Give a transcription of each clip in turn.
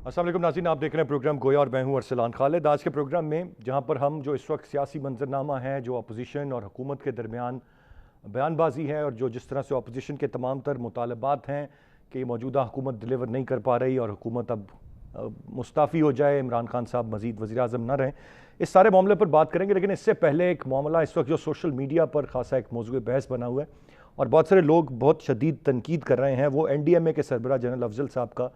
अस्सलाम वालेकुम नाज़रीन, आप देख रहे हैं प्रोग्राम गोया और मैं हूं अरसलान खालिद। आज के प्रोग्राम में जहां पर हम जो इस वक्त सियासी मंजरनामा है, जो अपोजिशन और हुकूमत के दरमियान बयानबाजी है और जो जिस तरह से अपोजिशन के तमाम तर मुतालबात हैं कि मौजूदा हुकूमत डिलीवर नहीं कर पा रही और हुकूमत अब मुस्ताफ़ी हो जाए, इमरान खान साहब मज़ीद वज़ीर आज़म न रहें, इस सारे मामले पर बात करेंगे। लेकिन इससे पहले एक मामला इस वक्त जो सोशल मीडिया पर खासा एक मौजूद बहस बना हुआ है और बहुत सारे लोग बहुत शदीद तनकीद कर रहे हैं, वो NDMA के सरबराह जनरल अफजल साहब का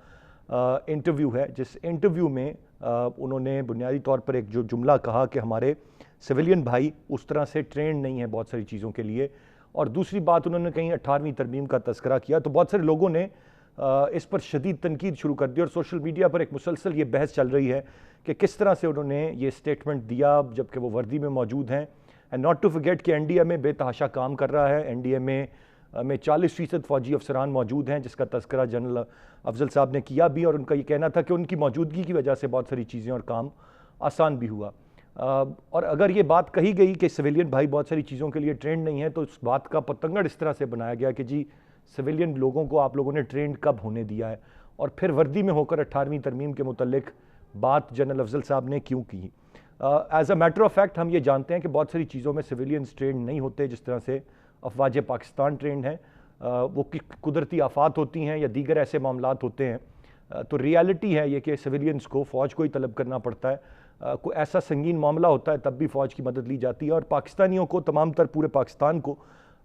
इंटरव्यू है, जिस इंटरव्यू में उन्होंने बुनियादी तौर पर एक जो जुमला कहा कि हमारे सिविलियन भाई उस तरह से ट्रेंड नहीं है बहुत सारी चीज़ों के लिए, और दूसरी बात उन्होंने कहीं 18वीं तरमीम का तस्करा किया, तो बहुत सारे लोगों ने इस पर शदीद तनकीद शुरू कर दी और सोशल मीडिया पर एक मुसलसल ये बहस चल रही है कि किस तरह से उन्होंने ये स्टेटमेंट दिया जबकि वो वर्दी में मौजूद हैं। एंड नॉट टू फॉरगेट कि NDMA बेतहाशा काम कर रहा है। NDMA में 40% फ़ौजी अफसरान मौजूद हैं, जिसका तस्करा जनरल अफजल साहब ने किया भी, और उनका ये कहना था कि उनकी मौजूदगी की वजह से बहुत सारी चीज़ें और काम आसान भी हुआ। और अगर ये बात कही गई कि सिविलियन भाई बहुत सारी चीज़ों के लिए ट्रेंड नहीं है, तो उस बात का पतंगड़ इस तरह से बनाया गया कि जी सिविलियन लोगों को आप लोगों ने ट्रेंड कब होने दिया है, और फिर वर्दी में होकर 18वीं तरमीम के मुतल्लिक बात जनरल अफजल साहब ने क्यों की। As a matter of fact हम ये जानते हैं कि बहुत सारी चीज़ों में सिविलियंस ट्रेंड नहीं होते, जिस तरह से अफवाज पाकिस्तान ट्रेंड है, वो कुदरती आफात होती हैं या दीगर ऐसे मामलात होते हैं। तो रियलिटी है ये कि सिविलियंस को फ़ौज को ही तलब करना पड़ता है, कोई ऐसा संगीन मामला होता है तब भी फ़ौज की मदद ली जाती है, और पाकिस्तानियों को तमाम तर पूरे पाकिस्तान को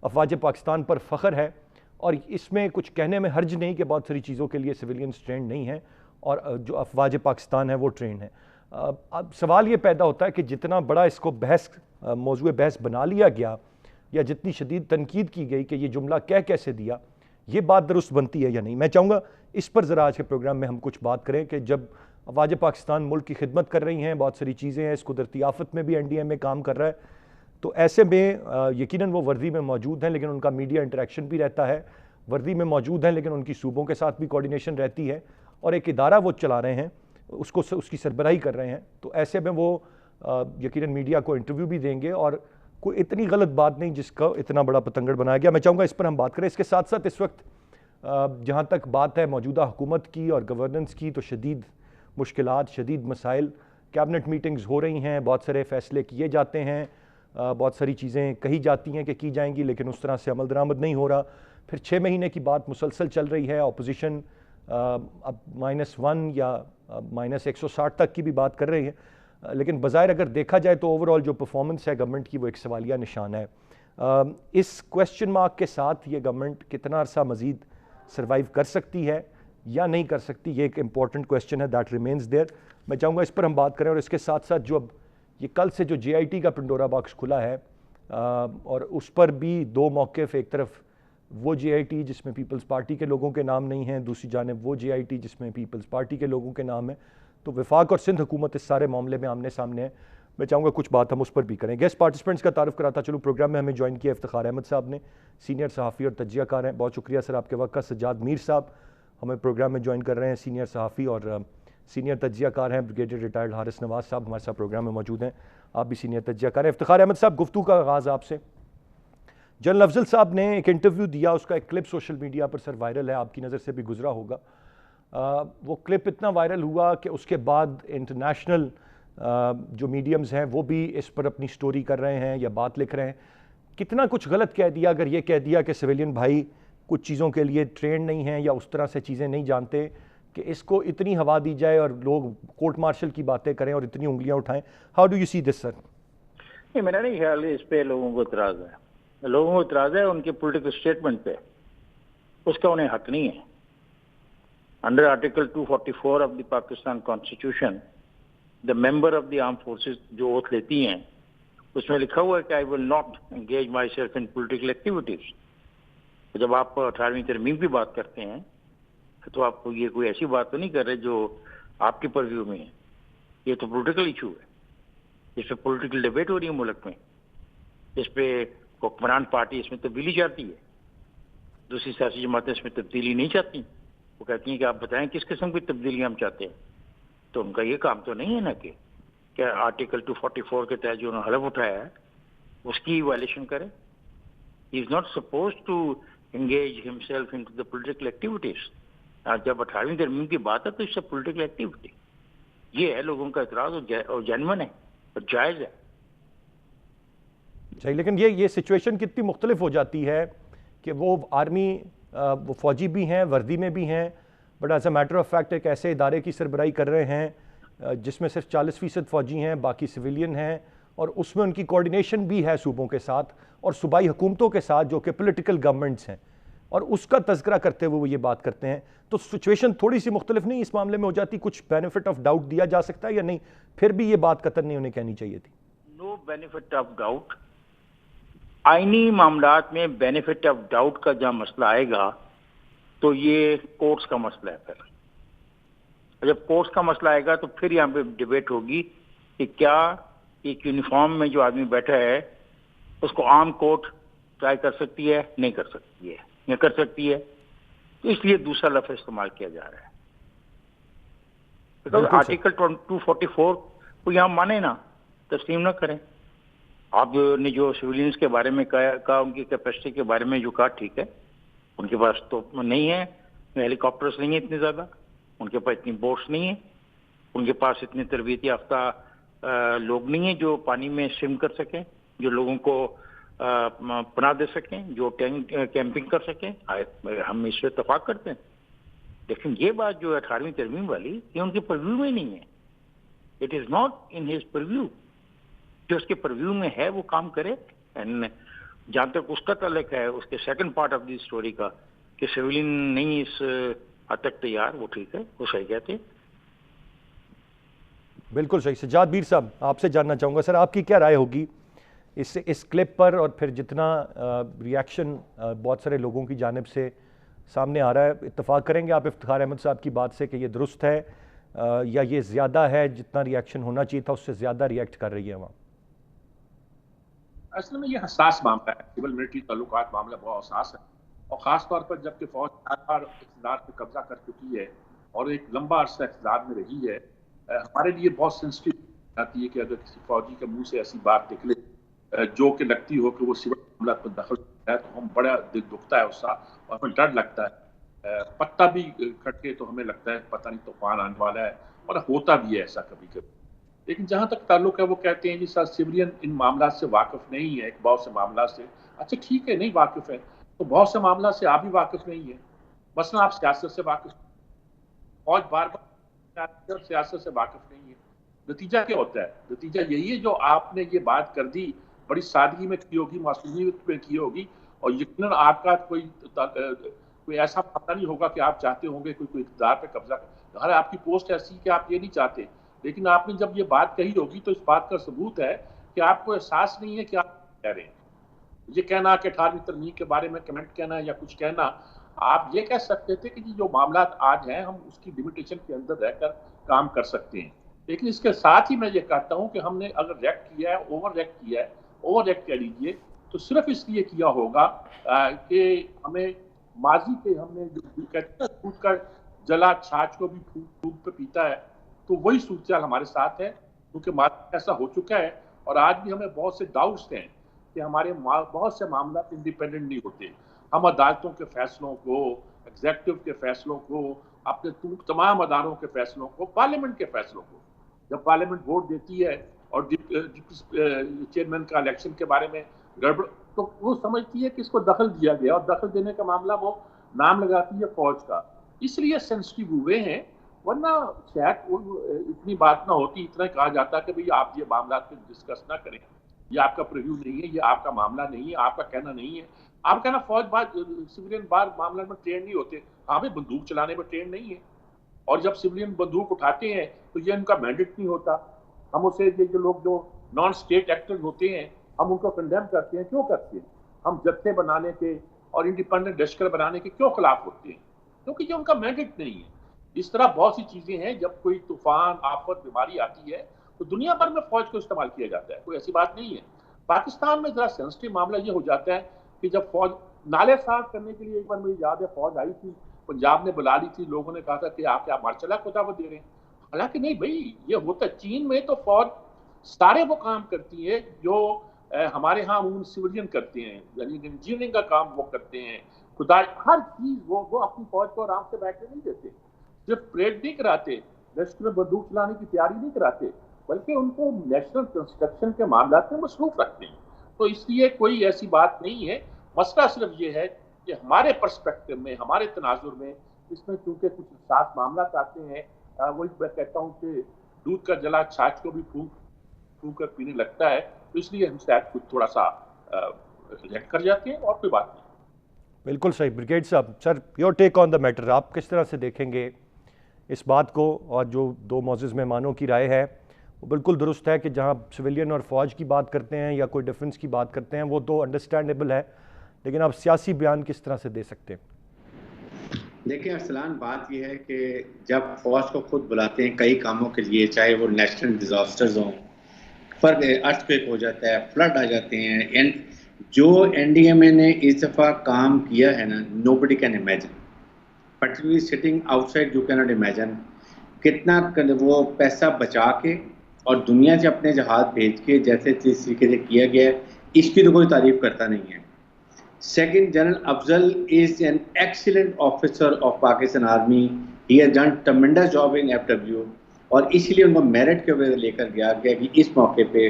अफवाज पाकिस्तान पर फ़ख्र है, और इसमें कुछ कहने में हर्ज नहीं कि बहुत सारी चीज़ों के लिए सिविलियंस ट्रेंड नहीं है और जो अफवाज पाकिस्तान है वो ट्रेंड है। अब सवाल ये पैदा होता है कि जितना बड़ा इसको बहस मौजूद बहस बना लिया गया या जितनी शदीद तनकीद की गई कि ये जुमला कह कैसे दिया, ये बात दुरुस्त बनती है या नहीं। मैं चाहूँगा इस पर ज़रा आज के प्रोग्राम में हम कुछ बात करें कि जब अफवाज पाकिस्तान मुल्क की खिदमत कर रही हैं, बहुत सारी चीज़ें हैं, इस कुदरती आफत में भी NDMA काम कर रहा है, तो ऐसे में यकीनन वो वर्दी में मौजूद हैं लेकिन उनका मीडिया इंटरेक्शन भी रहता है, वर्दी में मौजूद हैं लेकिन उनकी सूबों के साथ भी कोऑर्डिनेशन रहती है, और एक इदारा वो चला रहे हैं, उसकी सरबराही कर रहे हैं, तो ऐसे में वो यकीनन मीडिया को इंटरव्यू भी देंगे और कोई इतनी गलत बात नहीं जिसका इतना बड़ा पतंगड़ बनाया गया। मैं चाहूँगा इस पर हम बात करें। इसके साथ साथ इस वक्त जहाँ तक बात है मौजूदा हुकूमत की और गवर्नेंस की, तो शदीद मुश्किलात, शदीद मसाइल, कैबिनेट मीटिंग्स हो रही हैं, बहुत सारे फैसले किए जाते हैं, बहुत सारी चीज़ें कही जाती हैं कि की जाएंगी लेकिन उस तरह से अमल दरामद नहीं हो रहा। फिर 6 महीने की बात मुसलसल चल रही है, अपोजिशन अब -1 या -160 तक की भी बात कर रही है, लेकिन बज़ाहिर अगर देखा जाए तो ओवरऑल जो परफॉर्मेंस है गवर्नमेंट की वो एक सवालिया निशान है। इस क्वेश्चन मार्क के साथ ये गवर्नमेंट कितना अरसा मज़ीद सर्वाइव कर सकती है या नहीं कर सकती, ये एक इंपॉर्टेंट क्वेश्चन है, दैट रिमेन्स देयर। मैं चाहूँगा इस पर हम बात करें, और इसके साथ साथ जो अब ये कल से जो JIT का पिंडोरा बॉक्स खुला है, और उस पर भी दो मौक़िफ़, एक तरफ वो JIT जिसमें पीपल्स पार्टी के लोगों के नाम नहीं हैं, दूसरी जानिब वो JIT जिसमें पीपल्स पार्टी के लोगों के नाम है, तो वफाक और सिंध हुकूमत इस सारे मामले में आमने सामने है। मैं चाहूँगा कुछ बात हम उस पर भी करें। गेस्ट पार्टिसिपेंट्स का तारुफ कराता चलूँ। प्रोग्राम में हमें ज्वाइन किया इफ्तिखार अहमद साहब ने, सीनियर सहाफ़ी और तज्जियाकार हैं, बहुत शुक्रिया सर आपके वक्त का। सज्जाद मीर साहब हमें प्रोग्राम में ज्वाइन कर रहे हैं, सीनियर सहाफ़ी और सीनियर तज्जियाकार हैं। ब्रिगेडियर रिटायर्ड हारिस नवाज साहब हमारे साथ प्रोग्राम में मौजूद हैं, आप भी सीनियर तज्जियाकार हैं। इफ्तिखार अहमद साहब, गुफ्तगू का आगाज़ आपसे। जनरल अफजल साहब ने एक इंटरव्यू दिया, उसका एक क्लिप सोशल मीडिया पर सर वायरल है, आपकी नज़र से भी गुजरा होगा। वो क्लिप इतना वायरल हुआ कि उसके बाद इंटरनेशनल जो मीडियम्स हैं वो भी इस पर अपनी स्टोरी कर रहे हैं या बात लिख रहे हैं। कितना कुछ गलत कह दिया अगर ये कह दिया कि सिविलियन भाई कुछ चीज़ों के लिए ट्रेंड नहीं हैं या उस तरह से चीज़ें नहीं जानते, कि इसको इतनी हवा दी जाए और लोग कोर्ट मार्शल की बातें करें और इतनी उंगलियां उठाएं। How do you see this sir? नहीं, मेरा नहीं ख्याल है इस पे लोगों को इतराज़ है। लोगों को इतराज़ है उनके पॉलिटिकल स्टेटमेंट पे, उसका उन्हें हक नहीं है। Under article 244 of the Pakistan constitution, the member of the arm forces जो ओथ लेती हैं, उसमें लिखा हुआ है कि I will not engage my self in political activities. जब आप 18वीं तरमीम की बात करते हैं तो आप ये कोई ऐसी बात तो नहीं कर रहे जो आपके परव्यू में है। ये तो पॉलिटिकल इशू है, इस पे पॉलिटिकल डिबेट हो रही है मुल्क में, इस पे हुक्मरान पार्टी इसमें तब्दीली चाहती है, दूसरी सियासी जमातें इसमें तब्दीली नहीं चाहती। वो कहती हैं कि आप बताएं किस किस्म की तब्दीली हम चाहते हैं। तो उनका ये काम तो नहीं है ना कि क्या आर्टिकल 244 के तहत जो उन्होंने हलफ उठाया है उसकी वायलेशन करें। He is not suppose to engage himself into the political activities. जब 18वीं तरमीम की बात है तो इससे पॉलिटिकल एक्टिविटी, ये है लोगों का एतराज और जेन्युइन है और जायज़ है। सही, लेकिन ये सिचुएशन कितनी मुख्तलिफ हो जाती है कि वो आर्मी, वो फौजी भी हैं, वर्दी में भी हैं, but as a matter of fact एक ऐसे इदारे की सरबराही कर रहे हैं जिसमें सिर्फ 40% फौजी हैं, बाकी सिविलियन हैं, और उसमें उनकी कोऑर्डिनेशन भी है सूबों के साथ और सूबाई हुकूमतों के साथ जो कि पॉलिटिकल गवर्नमेंट्स हैं, और उसका तज़किरा करते हुए वो ये बात करते हैं। तो सिचुएशन थोड़ी सी मुख्तलिफ नहीं इस मामले में हो जाती? कुछ बेनिफिट ऑफ डाउट दिया जा सकता है या नहीं? फिर भी ये बात कतई नहीं उन्हें कहनी चाहिए थी। No benefit of doubt. आईनी मामलात में बेनिफिट ऑफ डाउट का जब मसला आएगा तो ये कोर्ट्स का मसला है। फिर जब कोर्ट्स का मसला आएगा तो फिर यहाँ पे डिबेट होगी कि क्या एक यूनिफॉर्म में जो आदमी बैठा है उसको आर्म कोर्ट ट्राई कर सकती है, नहीं कर सकती है, या कर सकती है। तो इसलिए दूसरा लफ्ज़ इस्तेमाल किया जा रहा है। बिकॉज आर्टिकल 244 को यहाँ माने ना, तस्लीम ना करें। आपने जो सिविलियंस के बारे में कहा उनकी कैपेसिटी के बारे में जो कहा, ठीक है, उनके पास तो नहीं है, हेलीकॉप्टर्स नहीं है इतने ज़्यादा, उनके पास इतनी बोट्स नहीं है, उनके पास इतने तरबियत याफ्ता लोग नहीं है जो पानी में स्विम कर सकें, जो लोगों को पनाह दे सकें, जो कैंपिंग कर सकें। हम इस पर इतफाक करते हैं। लेकिन ये बात जो है 18वीं तरमीम वाली, ये उनके परव्यू में नहीं है। It is not in his purview. जो उसके परव्यू में है वो काम करे। एंड जहाँ तक उसका तल्लुक है उसके second part of the story का कि सिविलियन नहीं इस हद तक तैयार, वो ठीक है, वो सही कहते हैं। बिल्कुल सही। सज्जाद मीर साहब, आपसे जानना चाहूँगा सर, आपकी क्या राय होगी इस क्लिप पर, और फिर जितना रिएक्शन बहुत सारे लोगों की जानिब से सामने आ रहा है, इत्तेफाक करेंगे आप इफ्तिखार अहमद साहब की बात से कि ये दुरुस्त है या ये ज़्यादा है, जितना रिएक्शन होना चाहिए था उससे ज़्यादा रिएक्ट कर रही है वहाँ? असल में ये हसास मामला है, सिविल मिलिट्री ताल्लुकात मामला बहुत हसास है, और ख़ास तौर पर जबकि फ़ौज इक़्तिदार पे कब्जा कर चुकी है और एक लंबा अरसा इक़्तिदार में रही है। हमारे लिए बहुत सेंसिटिव आती है कि अगर किसी फौजी के मुंह से ऐसी बात निकले जो कि लगती हो कि वो सिविल मामला पर दखल है, तो हम बड़ा दिल दुखता है उसका और हमें डर लगता है। पत्ता भी खटके तो हमें लगता है पता नहीं तूफान आने वाला है, और होता भी है ऐसा कभी कभी। लेकिन जहाँ तक ताल्लुक है, वो कहते हैं जी सर सिविलियन इन मामला से वाकिफ नहीं है, बहुत से मामला से। अच्छा ठीक है, नहीं वाकिफ है तो बहुत से मामला से आप भी वाकिफ नहीं है। मसलन आप सियासत से वाकिफ, फौज बार बार सियासत से वाकिफ नहीं है। नतीजा क्या होता है? नतीजा यही है जो आपने ये बात कर दी, बड़ी सादगी में की होगी, मासूमियत में की होगी, और यकीनन आपका कोई ऐसा पता नहीं होगा कि आप चाहते होंगे कोई इक़्तिदार पे कब्जा कर। अगर आपकी पोस्ट ऐसी कि आप ये नहीं चाहते, लेकिन आपने जब ये बात कही होगी तो इस बात का सबूत है कि आपको एहसास नहीं है कि आप कह रहे हैं। ये कहना कि 18वीं तरमीम के बारे में कमेंट कहना या कुछ कहना, आप ये कह सकते थे कि जो मामला आज हैं हम उसकी लिमिटेशन के अंदर रहकर काम कर सकते हैं। लेकिन इसके साथ ही मैं ये कहता हूँ कि हमने अगर रिएक्ट किया है, ओवर रिएक्ट कह लीजिए, तो सिर्फ इसलिए किया होगा कि हमें माजी के हमने जो कहते हैं दूध का जला छाछ को भी फूक पे पीता है, तो वही सूरत हमारे साथ है, क्योंकि मामला ऐसा हो चुका है। और आज भी हमें बहुत से डाउट्स हैं कि हमारे बहुत से मामला इंडिपेंडेंट नहीं होते। हम अदालतों के फैसलों को, एग्जीक्यूटिव के फैसलों को, अपने तमाम अदारों के फैसलों को, पार्लियामेंट के फैसलों को, जब पार्लियामेंट वोट देती है और चेयरमैन का इलेक्शन के बारे में गड़बड़, तो वो समझती है कि इसको दखल दिया गया, और दखल देने का मामला वो नाम लगाती है फौज का। इसलिए सेंसिटिव हुए हैं, वरना शायद इतनी बात ना होती, इतना कहा जाता कि भाई आप ये मामला पे डिस्कस ना करें, ये आपका प्रीव्यू नहीं है, ये आपका मामला नहीं है, आपका कहना नहीं है। आप कहना फौज बार सिविलियन बार मामला में ट्रेन नहीं होते। हाँ भाई, बंदूक चलाने में ट्रेन नहीं है, और जब सिविलियन बंदूक उठाते हैं तो ये उनका मैंडेट नहीं होता। हम उसे ये जो लोग जो नॉन स्टेट एक्टर्स होते हैं, हम उनको कंडेम करते हैं। क्यों करते हैं? हम जत्थे बनाने के और इंडिपेंडेंट लश्कर बनाने के क्यों खिलाफ होते हैं? क्योंकि ये उनका मैंडेट नहीं है। इस तरह बहुत सी चीजें हैं, जब कोई तूफान, आफत, बीमारी आती है तो दुनिया भर में फौज को इस्तेमाल किया जाता है, कोई ऐसी बात नहीं है। पाकिस्तान में जरा सेंसिटिव मामला ये हो जाता है कि जब फौज नाले साफ करने के लिए, एक बार मुझे याद है फौज आई थी, पंजाब ने बुला ली थी, लोगों ने कहा था कि आप क्या मार्शल को दावत दे रहे हैं। हालांकि नहीं भाई, ये होता चीन में तो फौज सारे वो काम करती है जो हमारे यहाँ वो सिविलियन करते हैं, यानी इंजीनियरिंग का काम वो करते हैं, खुदा हर चीज वो अपनी फौज को आराम से बैठने नहीं देते, सिर्फ परेड नहीं कराते, दशत में बंदूक चलाने की तैयारी नहीं कराते, बल्कि उनको नेशनल कंस्ट्रक्शन के मामला में मसरूफ रखते हैं। तो इसलिए कोई ऐसी बात नहीं है, मसला सिर्फ ये है कि हमारे पर्सपेक्टिव में, हमारे तनाजुर में इसमें चूंकि कुछ साफ मामला आते हैं, वही मैं कहता हूँ कि दूध का जला छाछ को भी फूंक फूंक कर पीने लगता है, तो इसलिए हम शायद कुछ थोड़ा सा रिएक्ट कर जाते हैं, और कोई बात नहीं। बिल्कुल सही। ब्रिगेड साहब, sir your take on the matter, आप किस तरह से देखेंगे इस बात को? और जो दो मौजूद मेहमानों की राय है वो बिल्कुल दुरुस्त है कि जहां सिविलियन और फौज की बात करते हैं या कोई डिफेंस की बात करते हैं वो तो अंडरस्टैंडेबल है, लेकिन आप सियासी बयान किस तरह से दे सकते हैं? देखिए अरसलान, बात यह है कि जब फौज को खुद बुलाते हैं कई कामों के लिए, चाहे वो नेशनल डिजास्टर्स हों, अर्थक्वेक हो जाता है, फ्लड आ जाते हैं, एंड जो एनडीएमए ने इस दफ़ा काम किया है ना, nobody can imagine, particularly sitting outside you can not imagine कितना वो पैसा बचा के और दुनिया से अपने जहाज भेज के जैसे जिस तरीके से किया गया है, इसकी तो कोई तारीफ करता नहीं है। Second, General Afzal is an excellent officer of Pakistan Army. He has done tremendous job in FW और इसलिए उनको मेरिट के वजह लेकर गया कि इस मौके पे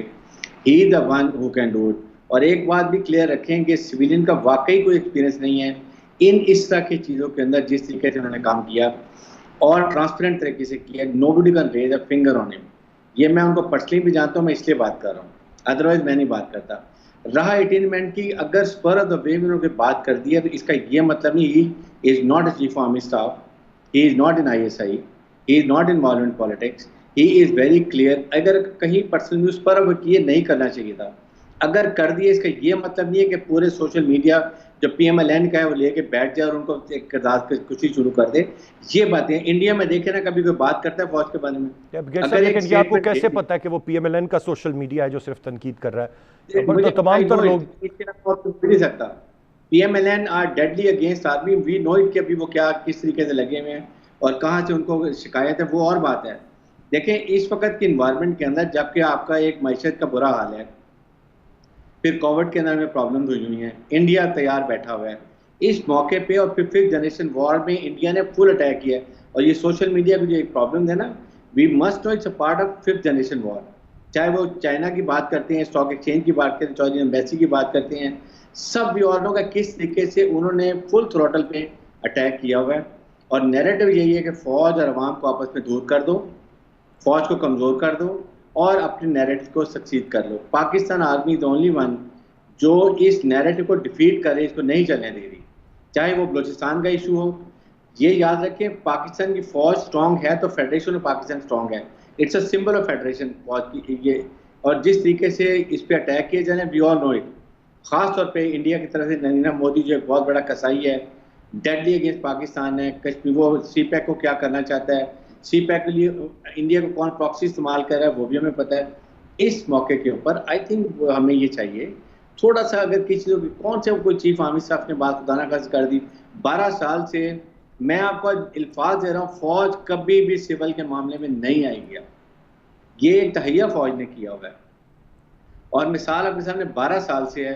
he is the one who can do it। और एक बात भी क्लियर रखें कि सिविलियन का वाकई कोई एक्सपीरियंस नहीं है इन इस तरह की चीज़ों के अंदर, जिस तरीके से उन्होंने काम किया और ट्रांसपेरेंट तरीके से किया। Nobody can raise a finger on him. ये मैं उनको पर्सनली भी जानता हूँ, मैं इसलिए बात कर रहा हूँ, अदरवाइज मैं नहीं बात करता। रहा अटेनमेंट की, अगर स्पर ऑफ द वे उन्होंने बात कर दिया तो इसका ये मतलब नहीं ही is not a chief army staff, he is not in ISI, he is not involve in politics, he is very clear. अगर कहीं पर्सनल न्यूज पर अब ये नहीं करना चाहिए था, अगर कर दिए इसका ये मतलब नहीं है कि पूरे सोशल मीडिया जो PMLN का है वो लेके बैठ जाए और उनको एक किरदार कुछ ही शुरू कर दे। ये बातें इंडिया में देखे ना, कभी कोई बात करता है फौज के बारे में, लेकिन ये आपको कैसे पता है कि वो PMLN का सोशल मीडिया है जो सिर्फ तनकीद कर रहा है? तो तमाम तर लोग नहीं सकता। PMLN are deadly against army, we know it कि अभी वो क्या किस तरीके से लगे हुए हैं और कहाँ से उनको शिकायत है, वो और बात है। देखें इस वक्त की इन्वायरमेंट के अंदर, जबकि आपका एक मैशत का बुरा हाल है, फिर कोविड के अंदर में प्रॉब्लम हुई हैं, इंडिया तैयार बैठा हुआ है इस मौके पे, और फिर फिफ्थ जनरेशन वॉर में इंडिया ने फुल अटैक किया। और ये सोशल मीडिया की जो एक प्रॉब्लम है ना, we must know it's a part of fifth generation war. चाहे वो चाइना की बात करते हैं, स्टॉक एक्सचेंज की बात करते हैं, चाहे एम्बेसी की बात करते हैं, सब व्यवहारों का किस तरीके से उन्होंने फुल थ्रोटल पे अटैक किया हुआ है। और नैरेटिव यही है कि फौज और अवाम को आपस में दूर कर दो, फौज को कमज़ोर कर दो और अपने नैरेटिव को सक्सीड कर लो। Pakistan army is only one जो इस नैरेटिव को डिफीट करे, इसको नहीं चलने दे रही। चाहे वो बलूचिस्तान का इशू हो, ये याद रखें पाकिस्तान की फौज स्ट्रांग है तो फेडरेशन ऑफ पाकिस्तान स्ट्रांग है, it's a symbol of federation फौज की ये। और जिस तरीके से इस पर अटैक किए जाए, वी ऑल नो इट, खास तौर पे इंडिया की तरफ से नरेंद्र मोदी जो एक बहुत बड़ा कसाई है, डेडली अगेंस्ट पाकिस्तान है। कश्मीर वो CPEC को क्या करना चाहता है, CPEC के लिए इंडिया को कौन प्रॉक्सी इस्तेमाल कर रहा है वो भी हमें पता है। इस मौके के ऊपर आई थिंक हमें ये चाहिए थोड़ा सा, अगर किसी चीज़ों की कौन से कोई चीफ आर्मी स्टाफ ने बात खुदा ना खास्ता कर दी 12 साल से, मैं आपको अल्फाज दे रहा हूँ, फौज कभी भी सिविल के मामले में नहीं आई गया, ये एक तहैया फौज ने किया हुआ है। और मिसाल अपने सामने 12 साल से है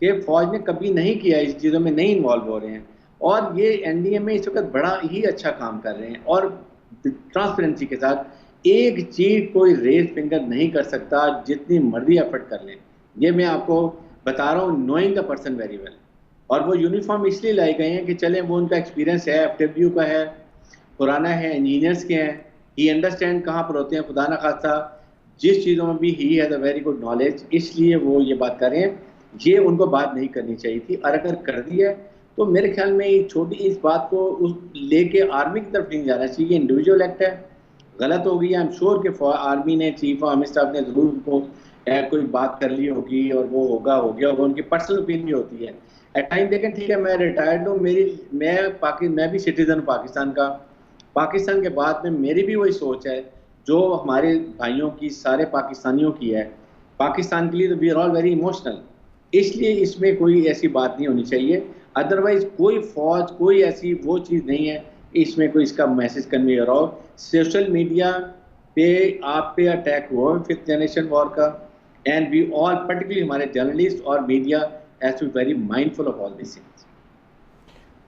कि फौज ने कभी नहीं किया, इस चीज़ों में नहीं इन्वॉल्व हो रहे हैं। और ये NDMA इस वक्त बड़ा ही अच्छा काम कर रहे हैं और ट्रांसपेरेंसी के साथ एक चीज कोई रेज फिंगर नहीं कर सकता, जितनी मर्जी एफर्ट कर लें। ये मैं आपको बता रहा हूँ knowing the person very well. और वो यूनिफॉर्म इसलिए लाई गए हैं कि चले वो उनका एक्सपीरियंस है, FW का है, पुराना है, इंजीनियर्स के हैं, ही अंडरस्टैंड कहाँ पर होते हैं, खुदा ना खास्ता जिस चीज़ों में भी he has a very good knowledge, इसलिए वो ये बात कर रहे हैं। ये उनको बात नहीं करनी चाहिए थी, और अगर कर दी है तो मेरे ख्याल में ये छोटी इस बात को उस लेके आर्मी की तरफ नहीं जाना चाहिए। इंडिविजुअल एक्ट है, गलत हो गई। आई एम श्योर कि आर्मी ने, चीफ आर्मी स्टाफ ने जरूर उनको कोई बात कर ली होगी और वो हो गया होगा, उनकी पर्सनल ओपिनियन भी होती है एट टाइम। देखें ठीक है, मैं रिटायर्ड हूँ, मैं भी सिटीजन पाकिस्तान का, पाकिस्तान के बाद में मेरी भी वही सोच है जो हमारे भाइयों की, सारे पाकिस्तानियों की है। पाकिस्तान के लिए तो we are all very emotional, इसलिए इसमें कोई ऐसी बात नहीं होनी चाहिए। अदरवाइज कोई फौज, कोई ऐसी वो चीज़ नहीं है इसमें कोई इसका मैसेज कन्वे हो रहा हो। सोशल मीडिया पे आप पे अटैक हुआ फिफ्थ जनरेशन वॉर का, and we all, particularly हमारे जर्नलिस्ट और media, has to be very mindful of all this things.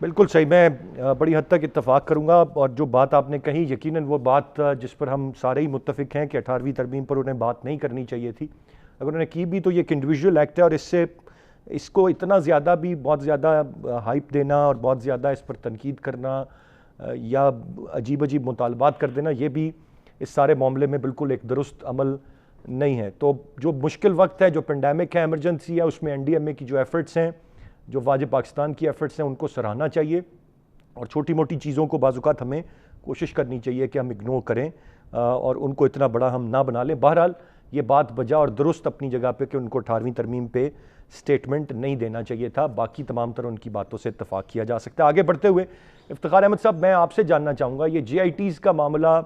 बिल्कुल सही, मैं बड़ी हद तक इत्तफाक करूंगा। और जो बात आपने कही यकीनन वो बात जिस पर हम सारे ही मुत्तफिक हैं कि 18वीं तरमीम पर उन्हें बात नहीं करनी चाहिए थी। अगर उन्होंने की भी तो ये एक इंडिविजुअल एक्ट है, और इसको इतना ज़्यादा भी बहुत ज़्यादा हाइप देना और बहुत ज़्यादा इस पर तनकीद करना या अजीब अजीब मुतालबात कर देना, ये भी इस सारे मामले में बिल्कुल एक दुरुस्त अमल नहीं है। तो जो मुश्किल वक्त है, जो पेंडेमिक है, एमरजेंसी है, उसमें NDMA की जो एफ़र्ट्स हैं, जो वाजिब पाकिस्तान की एफ़र्ट्स हैं, उनको सराहना चाहिए। और छोटी मोटी चीज़ों को बाज़ुकात हमें कोशिश करनी चाहिए कि हम इग्नोर करें और उनको इतना बड़ा हम ना बना लें। बहरहाल ये बात बजा और दुरुस्त अपनी जगह पे कि उनको 18वीं तरमीम पे स्टेटमेंट नहीं देना चाहिए था। बाकी तमाम तरह उनकी बातों से इत्तफाक किया जा सकता है। आगे बढ़ते हुए इफ्तिखार अहमद साहब, मैं आपसे जानना चाहूँगा ये JITs का मामला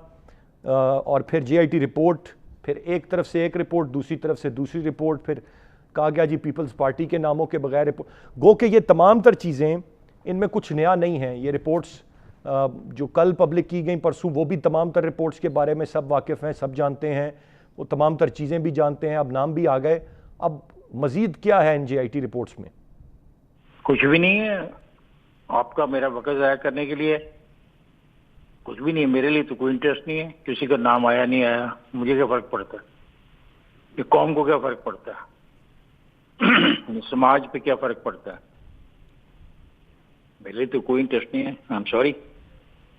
और फिर JIT रिपोर्ट, फिर एक तरफ से एक रिपोर्ट, दूसरी तरफ से दूसरी रिपोर्ट, फिर कहा गया जी पीपल्स पार्टी के नामों के बगैर रिपोर्ट, गो कि ये तमाम तर चीज़ें, इनमें कुछ नया नहीं है। ये रिपोर्ट्स जो कल पब्लिक की गई परसों, वो भी तमाम तर रिपोर्ट्स के बारे में सब वाकिफ़ हैं, सब जानते हैं, वो तमाम तर चीज़ें भी जानते हैं, अब नाम भी आ गए। अब मज़ीद क्या है इन JIT रिपोर्ट्स में? कुछ भी नहीं है। आपका मेरा वक्त ज़ाया करने के लिए कुछ भी नहीं है। मेरे लिए तो कोई इंटरेस्ट नहीं है। किसी का नाम आया नहीं आया, मुझे क्या फ़र्क पड़ता है? ये कौम को क्या फ़र्क पड़ता है? समाज पे क्या फ़र्क पड़ता है? मेरे लिए तो कोई इंटरेस्ट नहीं है। आई एम सॉरी,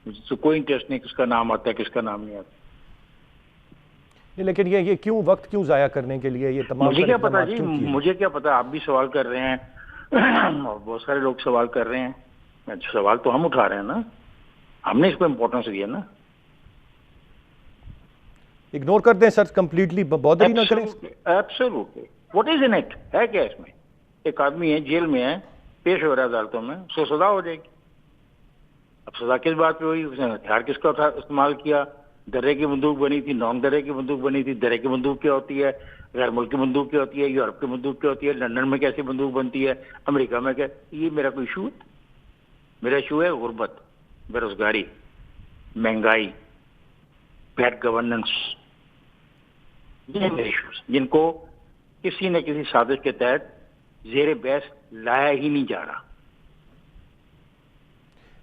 मुझे तो कोई इंटरेस्ट नहीं किसका नाम आता है, किसका नाम नहीं आता। नहीं, लेकिन ये क्यों वक्त क्यों ज़ाया करने के लिए ये तमाम? मुझे क्या पता जी, मुझे क्या पता। आप भी सवाल कर रहे हैं और बहुत सारे लोग सवाल कर रहे हैं। सवाल तो हम उठा रहे हैं ना, हमने इसको इम्पोर्टेंस दिया ना। इग्नोर कर दें सर कंप्लीटली, बॉदर ही ना करें। Absolutely. What is in it? है क्या इसमें? एक आदमी है, जेल में है, पेश हो रहा है अदालतों में, उसको सजा हो जाएगी। अब सजा किस बात पे हुई? उसने हथियार किसका इस्तेमाल किया? दर्रे की बंदूक बनी थी, नॉन दर्रे की बंदूक बनी थी। दर्रे की बंदूक क्या होती है? गैर मुल्क की बंदूक क्या होती है? यूरोप की बंदूक क्या होती है? लंदन में कैसी बंदूक बनती है? अमेरिका में क्या? ये मेरा कोई इशू है? मेरा इशू है गुर्बत, बेरोजगारी, महंगाई, बैड गवर्नेंस। ये मेरे इशूज, जिनको किसी न किसी साजिश के तहत जेर बहस लाया ही नहीं जा रहा।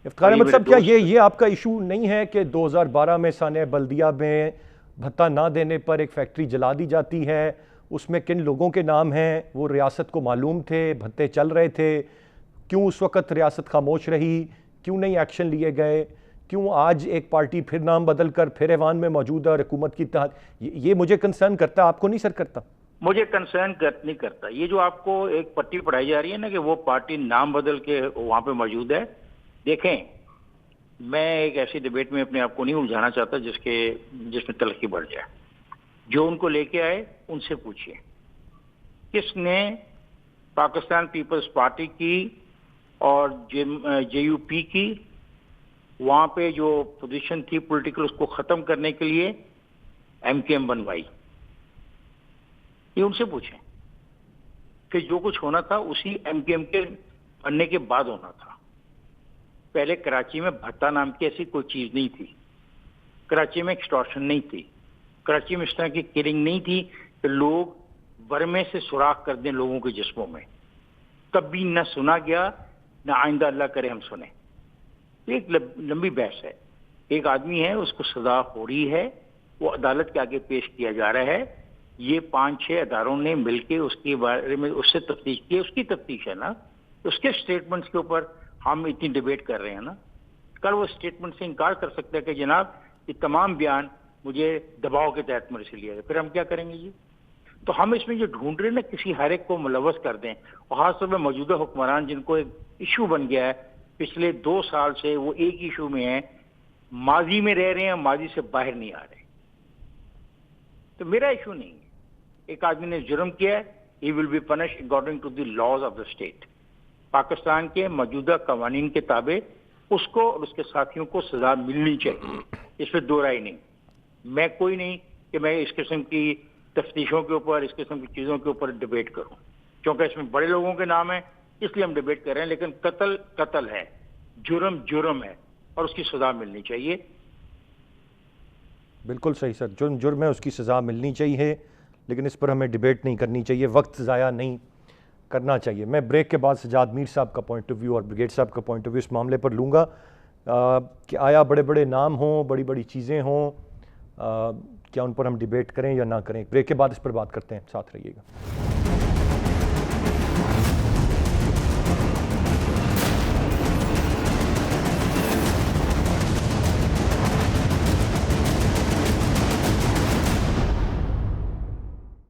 इफ्तिखार अहमद साहब, क्या ये आपका इशू नहीं है कि 2012 में साने बल्दिया में भत्ता ना देने पर एक फैक्ट्री जला दी जाती है? उसमें किन लोगों के नाम हैं, वो रियासत को मालूम थे, भत्ते चल रहे थे, क्यों उस वक़्त रियासत खामोश रही, क्यों नहीं एक्शन लिए गए, क्यों आज एक पार्टी फिर नाम बदल कर फिर ऐवान में मौजूद है और हुकूमत की इत्तेहाद? ये मुझे कंसर्न करता है, आपको नहीं सर करता? मुझे कंसर्न नहीं करता। ये जो आपको एक पट्टी पढ़ाई जा रही है ना कि वो पार्टी नाम बदल के वहां पे मौजूद है। देखें, मैं एक ऐसी डिबेट में अपने आप को नहीं उलझाना चाहता जिसमें तलखी बढ़ जाए। जो उनको लेके आए उनसे पूछिए, किसने पाकिस्तान पीपल्स पार्टी की और JUP की वहां पे जो पोजीशन थी पॉलिटिकल, उसको खत्म करने के लिए MKM बनवाई? ये उनसे पूछें। फिर जो कुछ होना था उसी MKM के बनने के बाद होना था। पहले कराची में भत्ता नाम की ऐसी कोई चीज नहीं थी। कराची में एक्सटॉर्शन नहीं थी। कराची में इस तरह की किलिंग नहीं थी कि लोग बर्मे से सुराख कर दें लोगों के जिस्मों में। कभी न सुना गया, न आइंदा अल्लाह करे हम सुने। एक लंबी बहस है। एक आदमी है, उसको सजा हो रही है, वो अदालत के आगे पेश किया जा रहा है। ये 5-6 अदारों ने मिलकर उसके बारे में उससे तफ्तीश की, उसकी तफ्तीश है ना। उसके स्टेटमेंट्स के ऊपर हम इतनी डिबेट कर रहे हैं ना। कल वो स्टेटमेंट से इनकार कर सकता है कि जनाब ये तमाम बयान मुझे दबाव के तहत मेरे से लिया गया। फिर हम क्या करेंगे जी? तो हम इसमें जो ढूंढ रहे हैं ना, किसी हर एक को मुलव्वस कर दें। और खासतौर पर मौजूदा हुक्मरान, जिनको एक इशू बन गया है पिछले 2 साल से, वो एक इशू में है, माजी में रह रहे हैं, माजी से बाहर नहीं आ रहे। तो मेरा इशू नहीं है। एक आदमी ने जुर्म किया है, he will be punished according to the laws of the state. Pakistan के मौजूदा कवानीन के ताबे उसको और उसके साथियों को सजा मिलनी चाहिए। इसमें दो राय नहीं। मैं कोई नहीं कि मैं इस किस्म की तफ्तीशों के ऊपर, इस किस्म की चीज़ों के ऊपर डिबेट करूं, क्योंकि इसमें बड़े लोगों के नाम है, इसलिए हम डिबेट कर रहे हैं। लेकिन कत्ल कत्ल है, जुर्म जुर्म है और उसकी सजा मिलनी चाहिए। बिल्कुल सही सर, जुर्म जुर्म है, उसकी सजा मिलनी चाहिए। लेकिन इस पर हमें डिबेट नहीं करनी चाहिए, वक्त ज़ाया नहीं करना चाहिए। मैं ब्रेक के बाद सजाद मीर साहब का पॉइंट ऑफ व्यू और ब्रिगेड साहब का पॉइंट ऑफ व्यू इस मामले पर लूँगा कि आया बड़े बड़े नाम हों, बड़ी बड़ी चीज़ें हों, क्या उन पर हम डिबेट करें या ना करें। ब्रेक के बाद इस पर बात करते हैं, साथ रहिएगा।